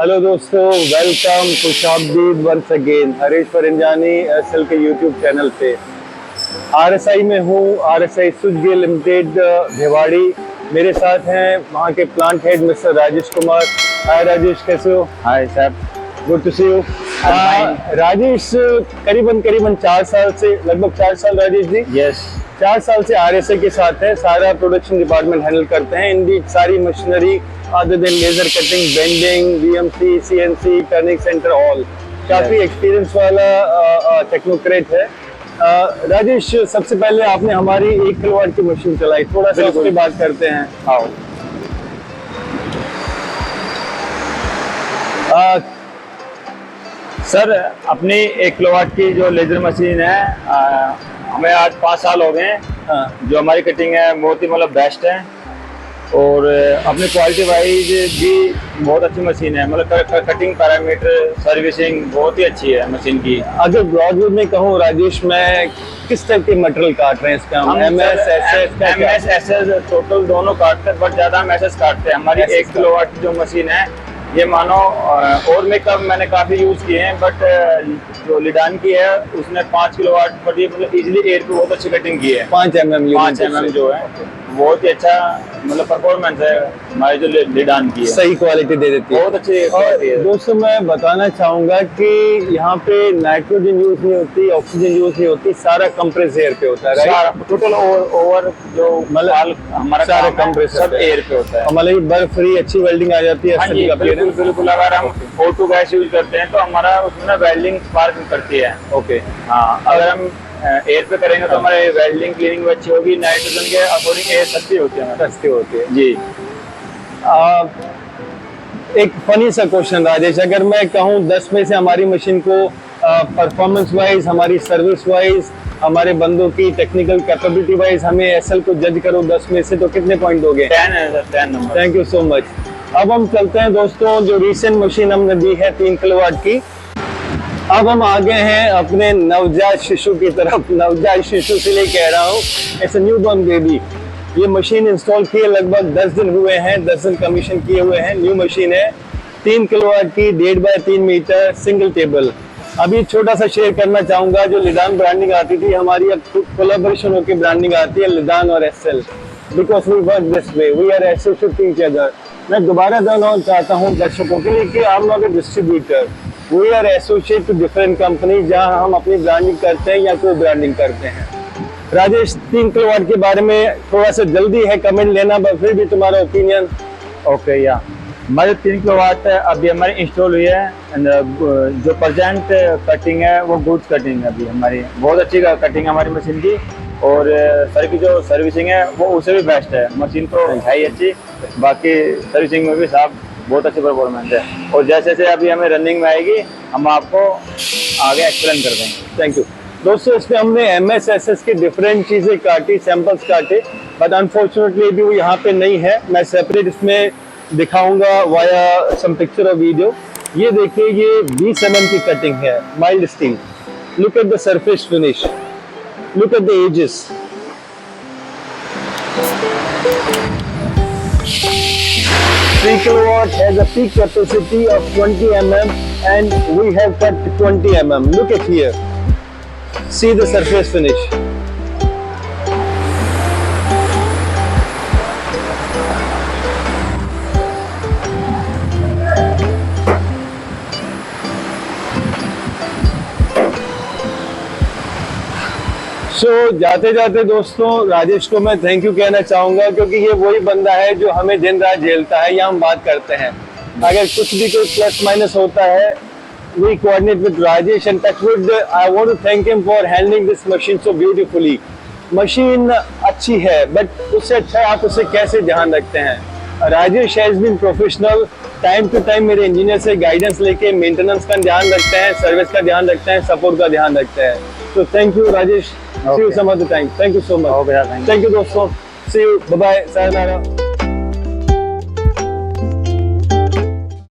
Hello दोस्तों, welcome खुशामदीद once again Harish Faranjani SL के यूट्यूब चैनल पे। आरएसआई में हूँ, RSI स्विचगेयर लिमिटेड भिवाड़ी। मेरे साथ हैं वहाँ के plant head mister Rajesh Kumar. Hi Rajesh, कैसे हो? Hi sir, good to see you. Rajesh करीबन 4 साल से, लगभग 4 साल राजेश जी, यस 4 साल से RSI के साथ है। सारा प्रोडक्शन डिपार्टमेंट हैंडल करते हैं इनकी सारी machinery other than laser cutting, bending, VMC, CNC, turning centre, all. काफी एक्सपीरियंस वाला टेक्नोक्रेट है। राजेश, सबसे पहले आपने हमारी 1 किलोवाट की मशीन चलाई, थोड़ा सा उसकी बात करते हैं। आओ। सर, अपनी 1 किलोवाट की जो लेजर मशीन है, हमें आज 5 साल हो गए हैं। जो हमारी कटिंग है बहुत ही मतलब बेस्ट है और अपनी क्वालिटी वाइज भी बहुत अच्छी मशीन है। मतलब कटिंग पैरामीटर, सर्विसिंग बहुत ही अच्छी है मशीन की। अगर ब्रॉडवे में कहूँ राजेश, मैं किस टाइप के मटेरियल काट रहे हैं इसका? हम MS, SS टोटल दोनों काटते हैं, बट ज्यादा हम SS काटते हैं। हमारी 1 किलोवाट की जो मशीन है, ये मानो और में कब मैंने काफी यूज किए हैं, बट जो लिडान की है उसने 5 किलोवाट पर ये मतलब इजीली एयर पे बहुत अच्छी कटिंग की है। 5 mm जो है बहुत ही अच्छा मतलब परफॉर्मेंस है हमारी जो लिडान की है, सही क्वालिटी दे देती है, बहुत अच्छी क्वालिटी है। दोस्तों, मैं बताना चाहूंगा कि यहाँ पे नाइट्रोजन यूज नहीं होती, ऑक्सीजन यूज नहीं होती, सारा कंप्रेस एयर पे होता है। राइट, टोटल ओवर जो मतलब हमारा सारा कंप्रेस सब एयर पे होता है। हमारी बर्फ फ्री अच्छी वेल्डिंग आ जाती है। बिल्कुल। अगर हम O2 गैस यूज करते हैं तो हमारा उसमें वेल्डिंग स्पार्क करती है। ओके, हाँ, अगर हम एयर पे करेंगे तो हमारे वेल्डिंग क्लीनिंग अच्छी होगी। नाइट्रोजन के अकॉर्डिंग एयर सस्ती होती है जी। एक फनी सा क्वेश्चन राजेश, अगर मैं कहूँ 10 में से हमारी मशीन को परफॉर्मेंस वाइज, हमारी सर्विस वाइज, हमारे बंदों की टेक्निकल कैपेबिलिटी वाइज हमें एसएल को जज करो 10 में से, तो कितने पॉइंट दोगे? 10 है sir, 10 number. Thank you so much. अब हम चलते हैं दोस्तों, जो रिसेंट मशीन हमने दी है 3 किलोवाट की। अब हम आ गए हैं अपने नवजात शिशु की तरफ। नवजात शिशु से लिए कह रहा हूँ, इट्स अ न्यूबॉर्न बेबी। ये मशीन इंस्टॉल किए लगभग 10 दिन हुए हैं, 10 दिन कमीशन किए हुए हैं। न्यू मशीन है, 3 किलोवाट की, 1.5 बाय 3 मीटर सिंगल टेबल। अभी छोटा सा शेयर करना चाहूंगा, जो लिडान ब्रांडिंग आती थी हमारी, अब कोलैबोरेशन होकर ब्रांडिंग आती है लिडान और SL, because we work this way, we are associate to each other. मैं दोबारा दोहराना चाहता हूँ दर्शकों के लिए कि हम लोग distributor, we are associate to different company, जहाँ हम अपनी ब्रांडिंग करते हैं या कोई ब्रांडिंग करते हैं। राजेश, 3 किलोवाट के बारे में थोड़ा सा जल्दी है कमेंट लेना, बट फिर भी तुम्हारा ओपिनियन। ओके, या हमारे 3 किलोवाट अभी हमारी इंस्टॉल हुई है। जो प्रेजेंट कटिंग है वो गुड्स कटिंग है। अभी हमारी बहुत अच्छी कटिंग है हमारी मशीन की, और सर की जो सर्विसिंग है वो उससे भी बेस्ट है। मशीन तो है ही अच्छी, बाकी सर्विसिंग में भी साहब बहुत अच्छी परफॉर्मेंस है। और जैसे जैसे अभी हमें रनिंग में आएगी हम आपको आगे एक्सप्लेन कर देंगे। थैंक यू दोस्तों। इसमें हमने MS SS की डिफरेंट चीज़ें काटी, सैंपल्स काटे, बट अनफॉर्चुनेटली भी वो यहाँ पे नहीं है। मैं सेपरेट इसमें दिखाऊंगा वाया सम पिक्चर और वीडियो। ये देखिए, ये 20 mm की कटिंग है, mild steel. Look at the surface finish, look at the edges. Three kilowatt has a peak capacity of 20 mm and we have cut 20 mm. Look at here. See the surface finish. जाते जाते दोस्तों, राजेश को मैं thank you कहना चाहूंगा, क्योंकि ये वही बंदा है जो हमें दिन रात झेलता है, या हम बात करते हैं। अगर कुछ भी कोई प्लस माइनस होता है, we coordinate with Rajesh and touchwood, I want to thank him for handling this machine so beautifully. Machine अच्छी है, बट उससे अच्छा आप उसे कैसे ध्यान रखते हैं। Rajesh has been professional, time to time मेरे इंजीनियर से गाइडेंस लेके मेंटेनेंस का ध्यान रखते हैं, सर्विस का ध्यान रखते हैं, सपोर्ट का ध्यान रखते हैं। तो thank you Rajesh, see you some other time. Thank you so much. Thank you दोस्तों, see you, bye bye, sayonara.